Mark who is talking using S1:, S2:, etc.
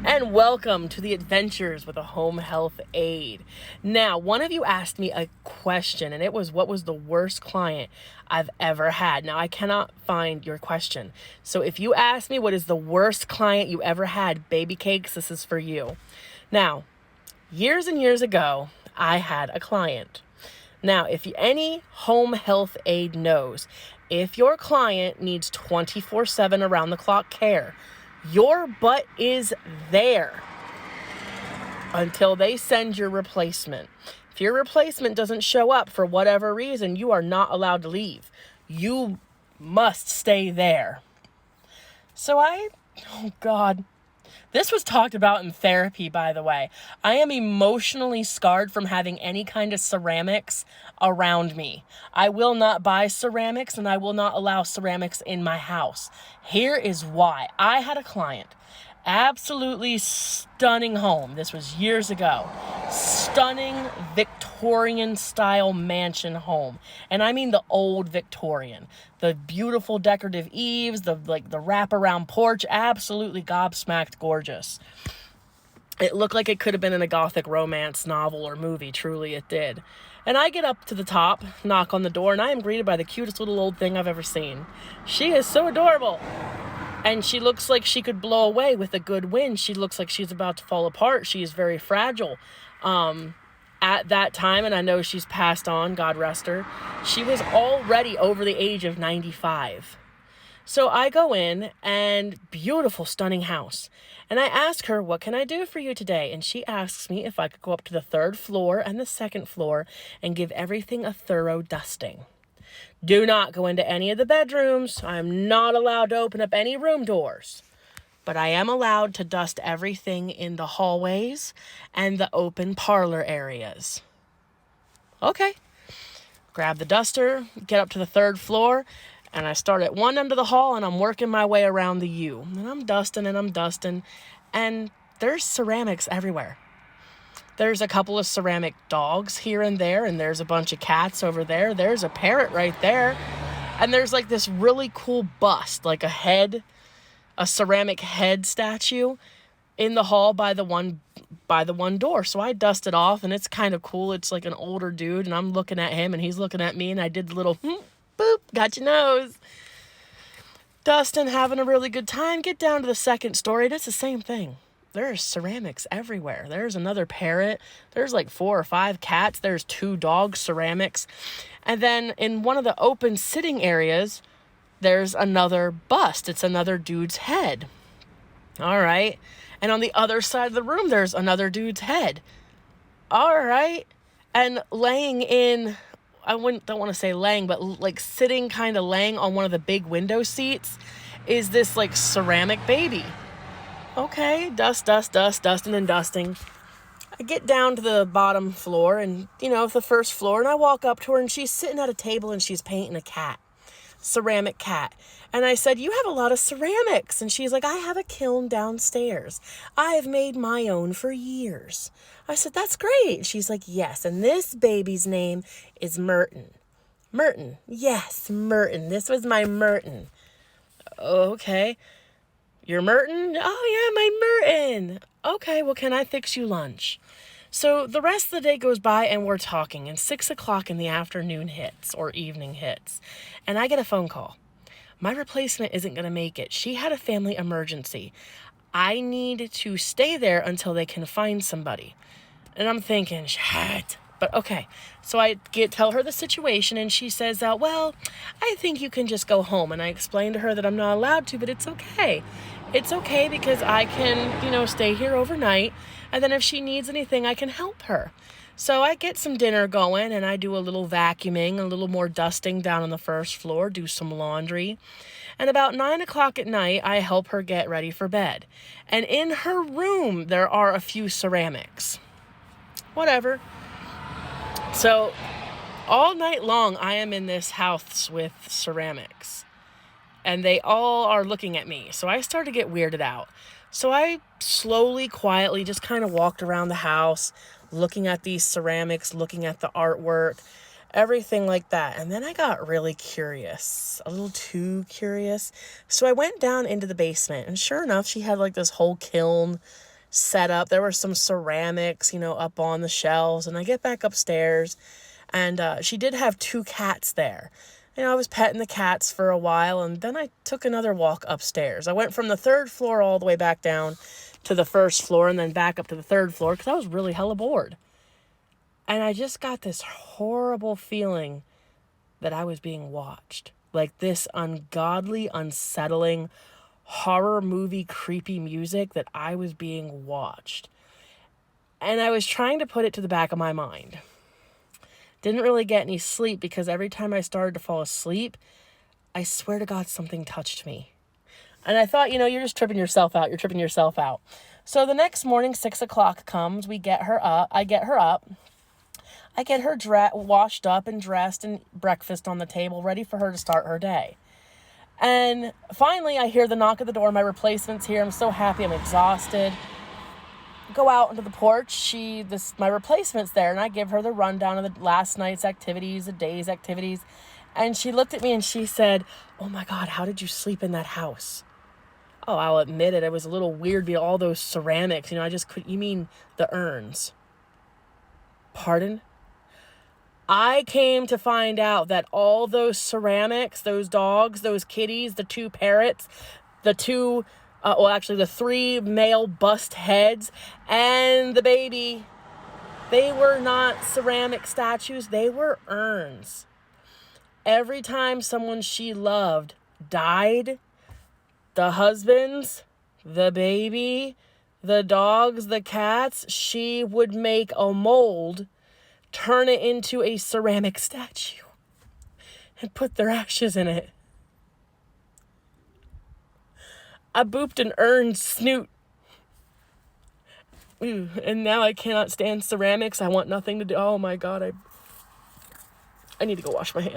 S1: and welcome to the Adventures with a Home Health Aide. Now, one of you asked me a question, and it was, what was the worst client I've ever had? Now, I cannot find your question. So if you ask me what is the worst client you ever had, baby cakes, this is for you. Now, years and years ago, I had a client. Now, if any home health aide knows, if your client needs 24/7 around-the-clock care, your butt is there until they send your replacement. If your replacement doesn't show up for whatever reason, you are not allowed to leave. You must stay there. So oh God. This was talked about in therapy, by the way. I am emotionally scarred from having any kind of ceramics around me. I will not buy ceramics and I will not allow ceramics in my house. Here is why. I had a client, absolutely stunning home. This was years ago. Stunning Victorian style mansion home. And I mean the old Victorian. The beautiful decorative eaves, the wraparound porch, absolutely gobsmacked gorgeous. It looked like it could have been in a gothic romance novel or movie. Truly it did. And I get up to the top, knock on the door, and I am greeted by the cutest little old thing I've ever seen. She is so adorable. And she looks like she could blow away with a good wind. She looks like she's about to fall apart. She is very fragile. At that time, and I know she's passed on, God rest her, she was already over the age of 95. So I go in, and beautiful, stunning house. And I ask her, what can I do for you today? And she asks me if I could go up to the 3rd floor and the 2nd floor and give everything a thorough dusting. Do not go into any of the bedrooms. I am not allowed to open up any room doors. But I am allowed to dust everything in the hallways and the open parlor areas. Okay. Grab the duster, get up to the 3rd floor, and I start at one end of the hall and I'm working my way around the U. And I'm dusting, and there's ceramics everywhere. There's a couple of ceramic dogs here and there, and there's a bunch of cats over there. There's a parrot right there. And there's like this really cool bust, like a ceramic head statue in the hall by the one door. So I dust it off, and it's kind of cool. It's like an older dude, and I'm looking at him and he's looking at me, and I did the little boop, got your nose. Dustin, having a really good time. Get down to the 2nd story. It's the same thing. There's ceramics everywhere. There's another parrot. There's like 4 or 5 cats. There's 2 dogs, ceramics. And then in one of the open sitting areas, there's another bust. It's another dude's head. All right. And on the other side of the room, there's another dude's head. All right. And laying in, don't want to say laying, but like sitting, kind of laying on one of the big window seats is this like ceramic baby. Okay. Dusting and dusting. I get down to the bottom floor and, the 1st floor, and I walk up to her, and she's sitting at a table and she's painting a cat. Ceramic cat. And I said, you have a lot of ceramics. And she's like, I have a kiln downstairs. I've made my own for years. I said, that's great. She's like, yes. And this baby's name is Merton. Merton. Yes, Merton. This was my Merton. Okay. Your Merton? Oh, yeah, my Merton. Okay, well, can I fix you lunch? So the rest of the day goes by and we're talking, and 6 o'clock in the afternoon hits or evening hits, and I get a phone call. My replacement isn't going to make it. She had a family emergency. I need to stay there until they can find somebody. And I'm thinking, shit. But okay, so I tell her the situation, and she says, well, I think you can just go home. And I explain to her that I'm not allowed to, but it's okay. It's okay because I can, stay here overnight. And then if she needs anything, I can help her. So I get some dinner going, and I do a little vacuuming, a little more dusting down on the 1st floor, do some laundry. And about 9 o'clock at night, I help her get ready for bed. And in her room, there are a few ceramics. Whatever. So all night long, I am in this house with ceramics. And they all are looking at me. So I start to get weirded out. So I slowly, quietly just kind of walked around the house, looking at these ceramics, looking at the artwork, everything like that. And then I got really curious, a little too curious. So I went down into the basement, and sure enough, she had like this whole kiln set up. There were some ceramics, up on the shelves. And I get back upstairs, and she did have 2 cats there. I was petting the cats for a while, and then I took another walk upstairs. I went from the 3rd floor all the way back down to the 1st floor, and then back up to the 3rd floor because I was really hella bored. And I just got this horrible feeling that I was being watched. Like this ungodly, unsettling, horror movie, creepy music that I was being watched. And I was trying to put it to the back of my mind. Didn't really get any sleep because every time I started to fall asleep, I swear to God, something touched me. And I thought, you're just tripping yourself out. You're tripping yourself out. So the next morning, 6 o'clock comes. We get her up. I get her up. I get her washed up and dressed and breakfast on the table, ready for her to start her day. And finally, I hear the knock at the door. My replacement's here. I'm so happy. I'm exhausted. Go out into the porch. My replacement's there, and I give her the rundown of the last night's activities, the day's activities. And she looked at me and she said, "Oh my God, how did you sleep in that house?" Oh, I'll admit it. It was a little weird, all those ceramics. I just couldn't. You mean the urns? Pardon? I came to find out that all those ceramics, those dogs, those kitties, the 2 parrots, the 3 male bust heads, and the baby, they were not ceramic statues. They were urns. Every time someone she loved died, the husbands, the baby, the dogs, the cats, she would make a mold, turn it into a ceramic statue, and put their ashes in it. I booped an urn's snoot. Ooh, and now I cannot stand ceramics. I want nothing to do. Oh my God, I need to go wash my hands.